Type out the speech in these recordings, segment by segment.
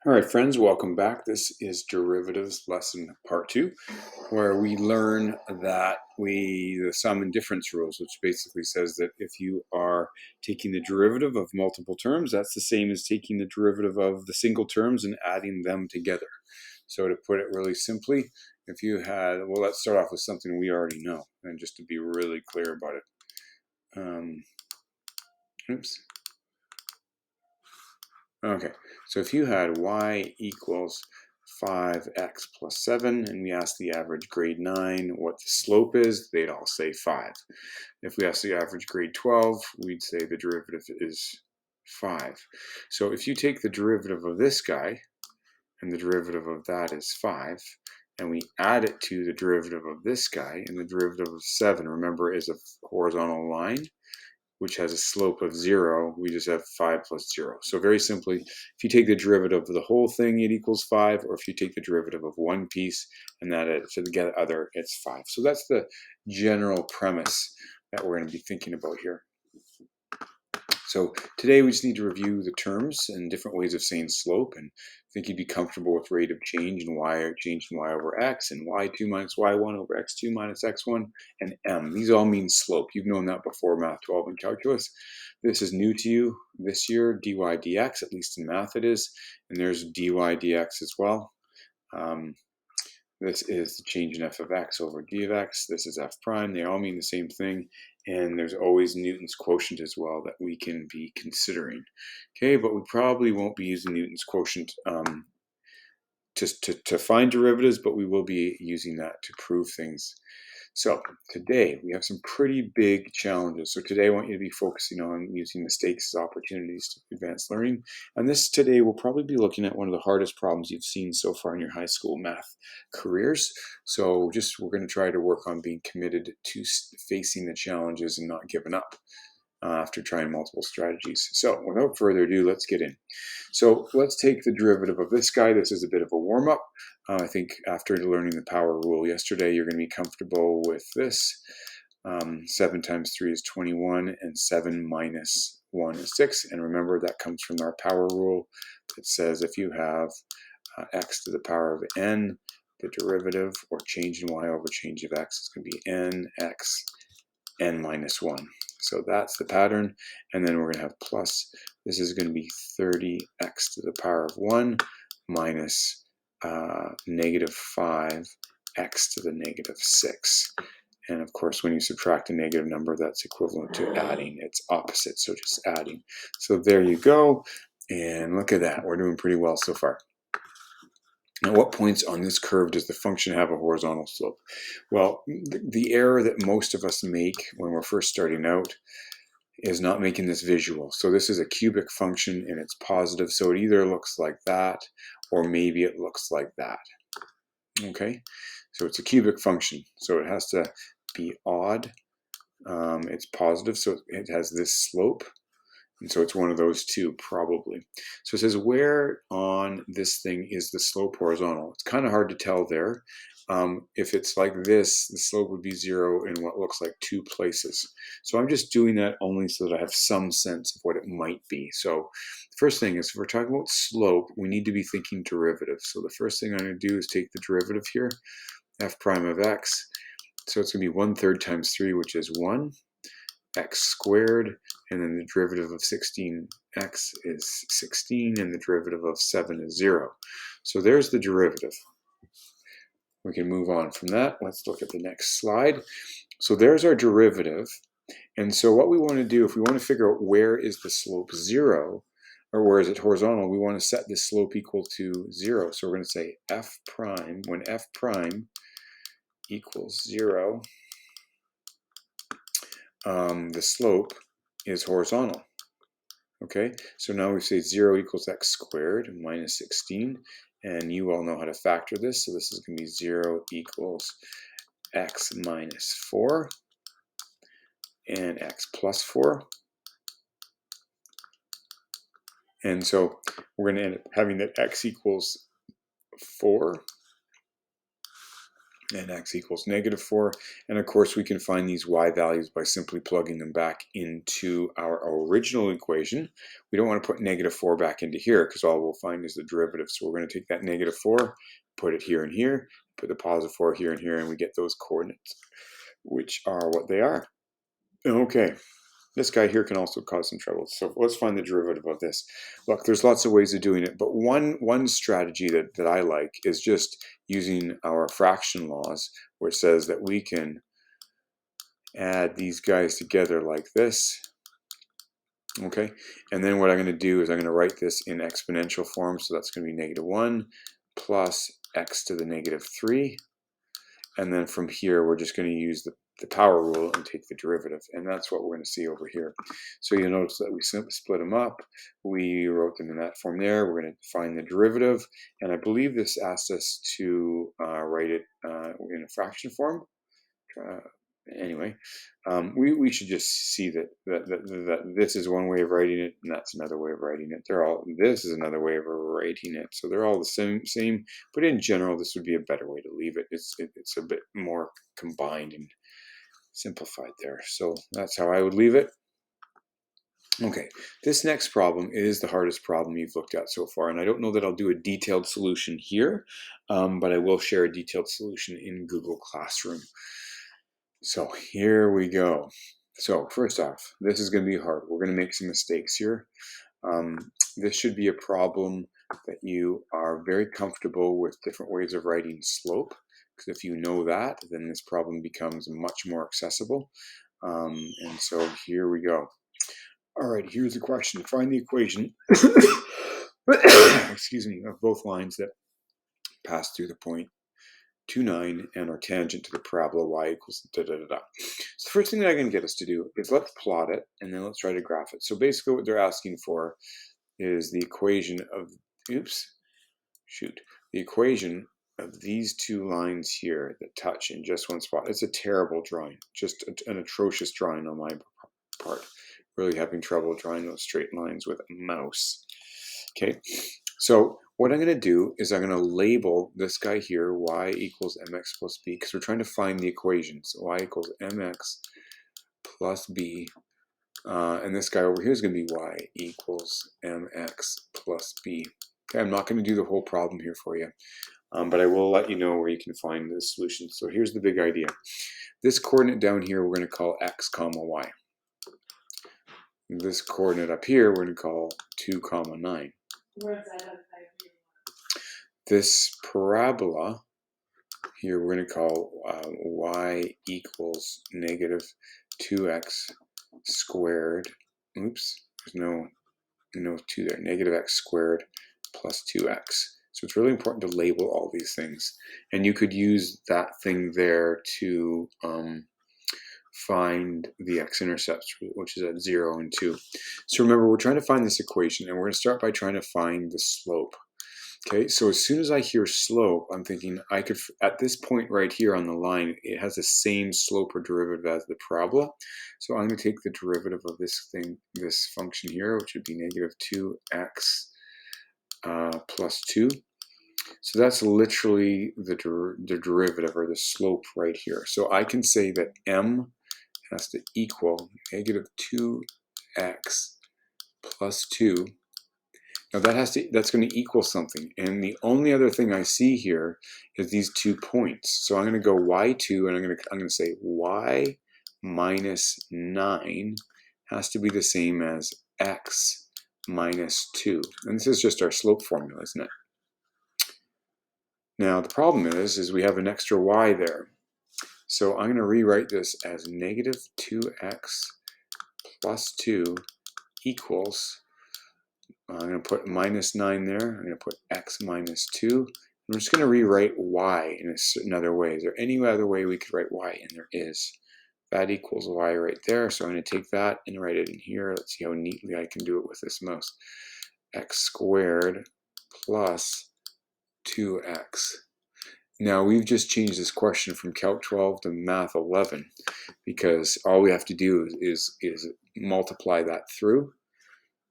All right, friends, welcome back. This is derivatives lesson part 2, where we learn that the sum and difference rules, which basically says that if you are taking the derivative of multiple terms, that's the same as taking the derivative of the single terms and adding them together. So to put it really simply, if you had, well, let's start off with something we already know, and just to be really clear about it. Okay, so if you had y equals 5x plus 7, and we asked the average grade 9 what the slope is, they'd all say 5. If we asked the average grade 12, we'd say the derivative is 5. So if you take the derivative of this guy, and the derivative of that is 5, and we add it to the derivative of this guy, and the derivative of 7, remember, is a horizontal line, which has a slope of 0, we just have 5 plus 0. So very simply, if you take the derivative of the whole thing, it equals 5, or if you take the derivative of one piece and add it to the other, it's 5. So that's the general premise that we're going to be thinking about here. So today we just need to review the terms and different ways of saying slope, and I think you'd be comfortable with rate of change and y change in y over x, and y2 minus y1 over x2 minus x1, and m. These all mean slope. You've known that before Math 12 and calculus. This is new to you this year, dy dx, at least in math it is, and there's dy dx as well. This is the change in f of x over d of x. This is f prime. They all mean the same thing. And there's always Newton's quotient as well that we can be considering. Okay, but we probably won't be using Newton's quotient to find derivatives, but we will be using that to prove things. So today we have some pretty big challenges. So today I want you to be focusing on using mistakes as opportunities to advance learning. And this today we'll probably be looking at one of the hardest problems you've seen so far in your high school math careers. So we're going to try to work on being committed to facing the challenges and not giving up after trying multiple strategies. So without further ado, let's get in. So let's take the derivative of this guy. This is a bit of a warm-up. I think after learning the power rule yesterday, you're going to be comfortable with this. 7 times 3 is 21, and 7 minus 1 is 6. And remember, that comes from our power rule. It says if you have x to the power of n, the derivative, or change in y over change of x, is going to be nx n minus 1. So that's the pattern. And then we're going to have plus. This is going to be 30x to the power of 1 minus negative 5x to the negative 6. And of course, when you subtract a negative number, that's equivalent to adding. It's opposite, so just adding. So there you go. And look at that. We're doing pretty well so far. At what points on this curve does the function have a horizontal slope? Well, the error that most of us make when we're first starting out is not making this visual. So this is a cubic function and it's positive, so it either looks like that or maybe it looks like that. Okay, so it's a cubic function, so it has to be odd. It's positive, so it has this slope. And so it's one of those two, probably. So it says, where on this thing is the slope horizontal? It's kind of hard to tell there. If it's like this, the slope would be 0 in what looks like 2 places. So I'm just doing that only so that I have some sense of what it might be. So the first thing is, if we're talking about slope, we need to be thinking derivative. So the first thing I'm going to do is take the derivative here, f prime of x. So it's going to be 1/3 times 3, which is 1. X squared, and then the derivative of 16x is 16, and the derivative of 7 is 0. So there's the derivative. We can move on from that. Let's look at the next slide. So there's our derivative. And so what we want to do, if we want to figure out where is the slope 0, or where is it horizontal, we want to set this slope equal to 0. So we're going to say f prime, when f prime equals 0, the slope is horizontal. Okay, so now we say 0 equals x squared minus 16, and you all know how to factor this, so this is going to be 0 equals x minus 4 and x plus 4. And so we're going to end up having that x equals 4 and x equals -4. And of course, we can find these y values by simply plugging them back into our original equation. We don't want to put -4 back into here because all we'll find is the derivative. So we're going to take that -4, put it here and here, put the +4 here and here, and we get those coordinates, which are what they are. Okay. This guy here can also cause some trouble. So let's find the derivative of this. Look, there's lots of ways of doing it, but one strategy that I like is just using our fraction laws, where it says that we can add these guys together like this. Okay, and then what I'm going to do is I'm going to write this in exponential form. So that's going to be -1 plus x to the -3. And then from here, we're just going to use the power rule and take the derivative. And that's what we're going to see over here. So you'll notice that we simply split them up. We wrote them in that form there. We're going to find the derivative. And I believe this asked us to write it in a fraction form. Anyway, we should just see that this is one way of writing it, and that's another way of writing it. This is another way of writing it. So they're all the same, but in general, this would be a better way to leave it. It's a bit more combined and simplified there. So that's how I would leave it. Okay, this next problem is the hardest problem you've looked at so far, and I don't know that I'll do a detailed solution here, but I will share a detailed solution in Google Classroom. So here we go. So first off, this is going to be hard. We're going to make some mistakes here. This should be a problem that you are very comfortable with different ways of writing slope, because if you know that, then this problem becomes much more accessible. And so here we go. All right, here's the question. Find the equation, excuse me, of both lines that pass through the point 2, 9 and our tangent to the parabola y equals da da da da. So the first thing that I'm going to get us to do is let's plot it, and then let's try to graph it. So basically what they're asking for is the equation of, the equation of these two lines here that touch in just one spot. It's a terrible drawing, just an atrocious drawing on my part. Really having trouble drawing those straight lines with a mouse. Okay, so what I'm going to do is I'm going to label this guy here y equals mx plus b, because we're trying to find the equation. So y equals mx plus b, and this guy over here is going to be y equals mx plus b. Okay, I'm not going to do the whole problem here for you, but I will let you know where you can find the solution. So here's the big idea. This coordinate down here we're going to call x comma y. This coordinate up here we're going to call 2 comma 9. This parabola here we're going to call y equals -2x squared. Oops, there's no 2 there. -x squared plus 2x. So it's really important to label all these things. And you could use that thing there to find the x-intercepts, which is at 0 and 2. So remember, we're trying to find this equation, and we're going to start by trying to find the slope. Okay, so as soon as I hear slope, I'm thinking I could, at this point right here on the line, it has the same slope or derivative as the parabola. So I'm going to take the derivative of this function here, which would be -2x plus 2. So that's literally the derivative or the slope right here. So I can say that m has to equal -2x plus 2. Now that's going to equal something, and the only other thing I see here is these 2 points. So I'm going to go y2, and I'm going to say y minus 9 has to be the same as x minus 2. And this is just our slope formula, isn't it? Now the problem is we have an extra y there. So I'm going to rewrite this as -2x plus 2 equals, I'm going to put -9 there, I'm going to put x minus 2. I'm just going to rewrite y in another way. Is there any other way we could write y? And there is. That equals y right there. So I'm going to take that and write it in here. Let's see how neatly I can do it with this mouse. X squared plus 2x. Now we've just changed this question from Calc 12 to Math 11, because all we have to do is multiply that through.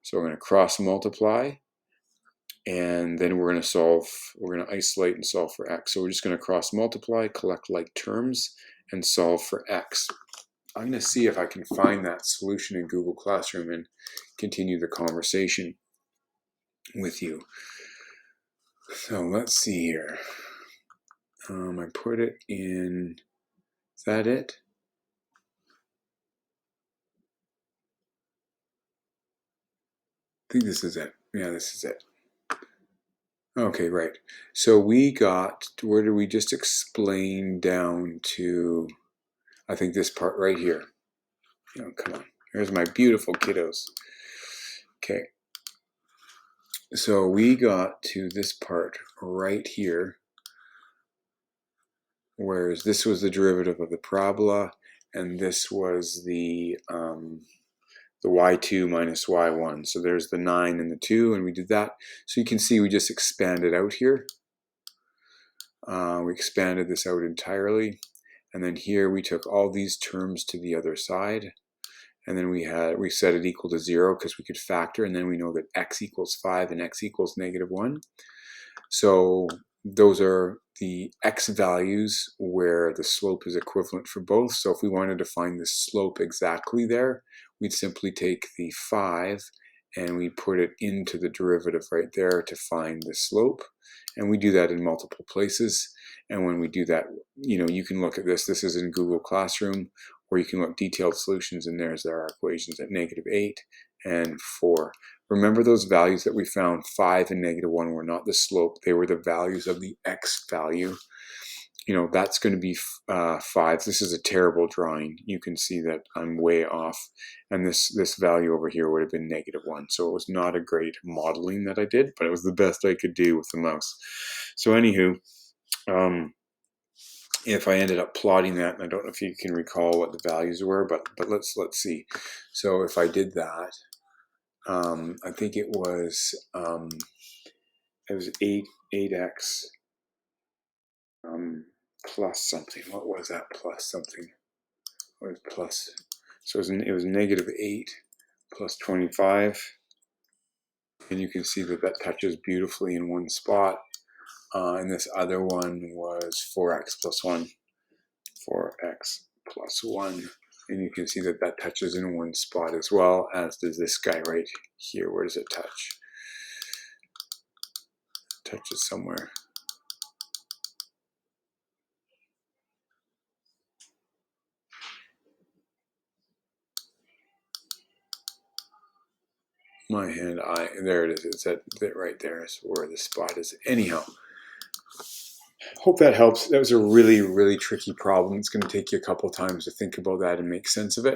So we're going to cross multiply, and then we're going to isolate and solve for x. So we're just going to cross multiply, collect like terms, and solve for x. I'm going to see if I can find that solution in Google Classroom and continue the conversation with you. So let's see here. I put it in, is that it? I think this is it. Yeah, this is it. Okay, right. So we got, where did we just explain down to, I think this part right here. Oh, come on. Here's my beautiful kiddos. Okay. So we got to this part right here, whereas this was the derivative of the parabola, and this was the y2 minus y1. So there's the 9 and the 2, and we did that. So you can see we just expanded out here. We expanded this out entirely. And then here we took all these terms to the other side. And then we set it equal to 0 because we could factor. And then we know that x equals 5 and x equals -1. So those are the x values where the slope is equivalent for both. So if we wanted to find the slope exactly there, we'd simply take the 5 and we put it into the derivative right there to find the slope. And we do that in multiple places. And when we do that, you can look at this. This is in Google Classroom, or you can look detailed solutions, and there's our equations at -8 and 4. Remember those values that we found, 5 and -1, were not the slope. They were the values of the x value. That's going to be 5. This is a terrible drawing. You can see that I'm way off. And this value over here would have been -1. So it was not a great modeling that I did, but it was the best I could do with the mouse. So anywho, if I ended up plotting that, and I don't know if you can recall what the values were, but let's see. So if I did that, I think it was 8x plus something. What was that plus something? What was plus? So it was -8 plus 25. And you can see that touches beautifully in one spot. And this other one was 4x plus 1. 4x plus 1. And you can see that touches in one spot as well, as does this guy right here. Where does it touch? It touches somewhere. My hand, there it is. It's that right there is where the spot is. Anyhow, hope that helps. That was a really, really tricky problem. It's going to take you a couple times to think about that and make sense of it.